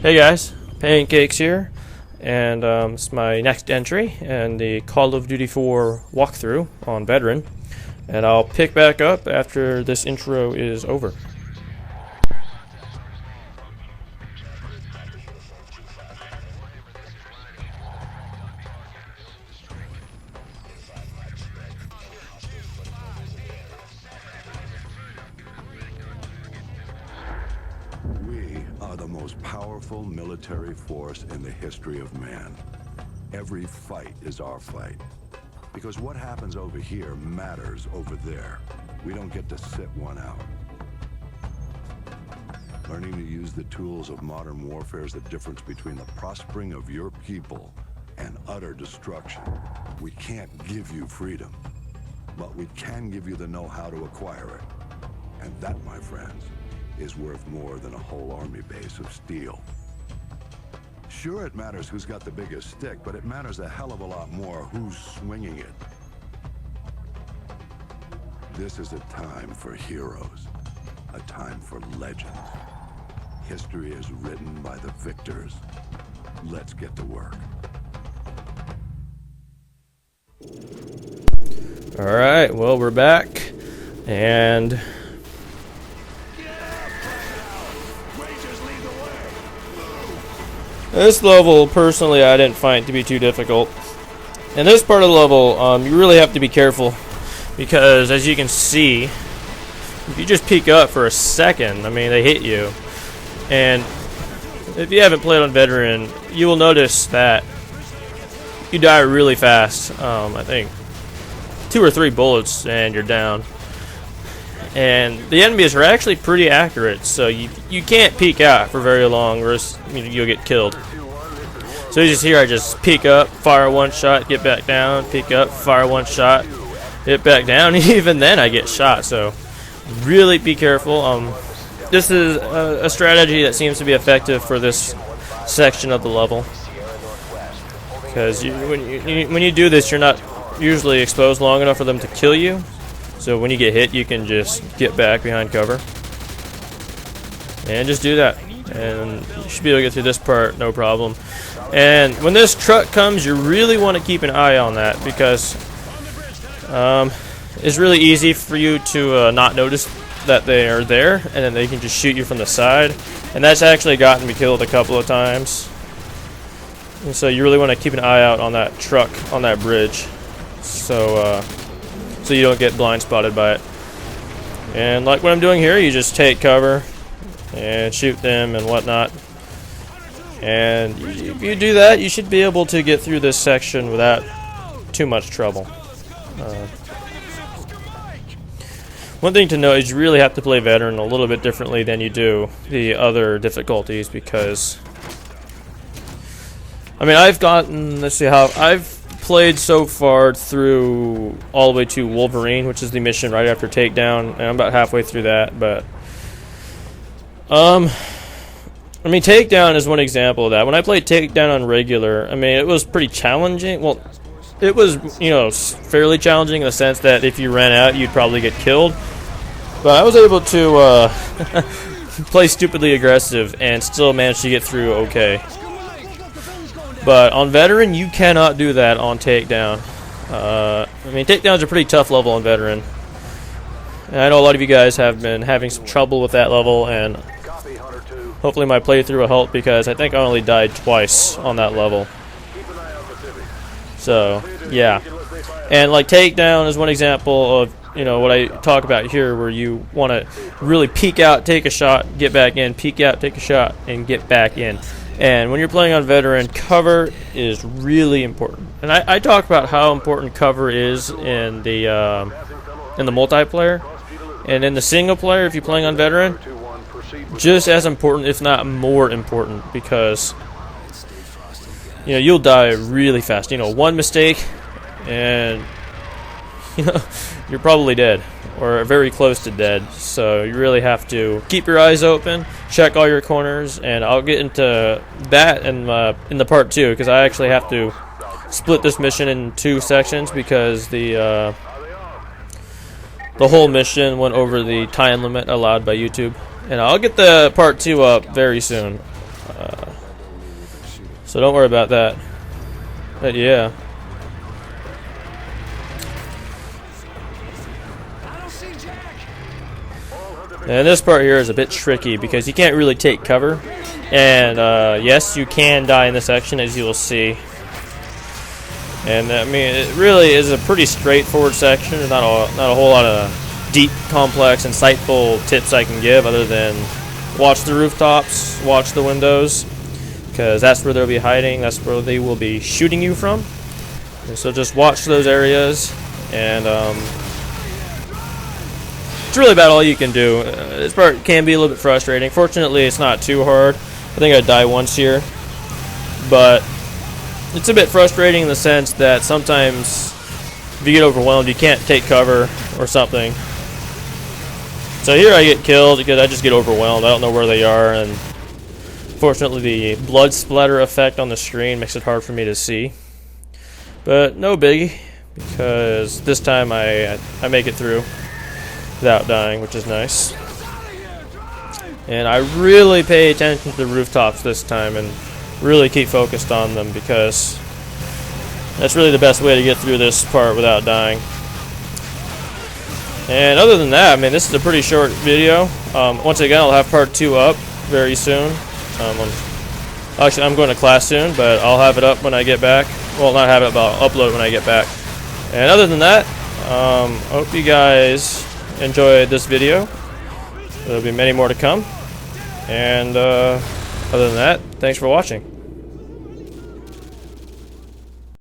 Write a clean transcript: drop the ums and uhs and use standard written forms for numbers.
Hey guys, Pancakes here, and it's my next entry in the Call of Duty 4 walkthrough on Veteran, and I'll pick back up after this intro is over. We are the most powerful military force in the history of man. Every fight is our fight. Because what happens over here matters over there. We don't get to sit one out. Learning to use the tools of modern warfare is the difference between the prospering of your people and utter destruction. We can't give you freedom, but we can give you the know-how to acquire it. And that, my friends, is worth more than a whole army base of steel. Sure, it matters who's got the biggest stick, but it matters a hell of a lot more who's swinging it. This is a time for heroes, a time for legends. History is written by the victors. Let's get to work. Alright, well, we're back, and this level, personally, I didn't find to be too difficult. In this part of the level, you really have to be careful, because as you can see, if you just peek up for a second, I mean, they hit you. And if you haven't played on Veteran, you will notice that you die really fast. I think 2 or 3 bullets and you're down. And the enemies are actually pretty accurate, so you can't peek out for very long, or else you'll get killed. So you just hear I just peek up, fire one shot, get back down, peek up, fire one shot, get back down. Even then I get shot, so really be careful. This is a strategy that seems to be effective for this section of the level, because when you do this, you're not usually exposed long enough for them to kill you. So when you get hit, you can just get back behind cover. And just do that. And you should be able to get through this part, no problem. And when this truck comes, you really want to keep an eye on that, because it's really easy for you to not notice that they are there, and then they can just shoot you from the side. And that's actually gotten me killed a couple of times. And so you really want to keep an eye out on that truck on that bridge, so you don't get blind spotted by it. And like what I'm doing here, you just take cover and shoot them and whatnot. And if you do that, you should be able to get through this section without too much trouble. One thing to note is you really have to play Veteran a little bit differently than you do the other difficulties, because I mean, I've played so far through all the way to Wolverine, which is the mission right after Takedown, and I'm about halfway through that. But I mean, Takedown is one example of that. When I played Takedown on regular, I mean, it was pretty challenging. Well, it was, fairly challenging in the sense that if you ran out, you'd probably get killed. But I was able to play stupidly aggressive and still manage to get through okay. But on Veteran, you cannot do that on Takedown. I mean, Takedown's a pretty tough level on Veteran. And I know a lot of you guys have been having some trouble with that level, and hopefully my playthrough will help, because I think I only died twice on that level. So, yeah. And like Takedown is one example of, what I talk about here, where you want to really peek out, take a shot, get back in, peek out, take a shot, and get back in. And when you're playing on Veteran, cover is really important. And I talk about how important cover is in the multiplayer. And in the single player, if you're playing on Veteran, just as important, if not more important, because you'll die really fast. One mistake, and you're probably dead, or very close to dead. So you really have to keep your eyes open, check all your corners, and I'll get into that in the part 2, because I actually have to split this mission in 2 sections, because the whole mission went over the time limit allowed by YouTube. And I'll get the part 2 up very soon. So don't worry about that. But yeah. And this part here is a bit tricky because you can't really take cover. And yes, you can die in this section, as you will see. And I mean, it really is a pretty straightforward section. There's not a whole lot of deep, complex, insightful tips I can give other than watch the rooftops, watch the windows, because that's where they'll be hiding. That's where they will be shooting you from. And so just watch those areas, and it's really about all you can do. This part can be a little bit frustrating. Fortunately, it's not too hard. I think I died once here, but it's a bit frustrating in the sense that sometimes if you get overwhelmed, you can't take cover or something. So here I get killed because I just get overwhelmed. I don't know where they are, and fortunately the blood splatter effect on the screen makes it hard for me to see. But no biggie, because this time I make it through without dying, which is nice. And I really pay attention to the rooftops this time and really keep focused on them, because that's really the best way to get through this part without dying. And other than that, I mean, this is a pretty short video. Once again, I'll have part 2 up very soon. Actually, I'm going to class soon, but I'll have it up when I get back. Well, not have it, but I'll upload it when I get back. And other than that, I hope you guys enjoyed this video. There'll be many more to come. And other than that, thanks for watching.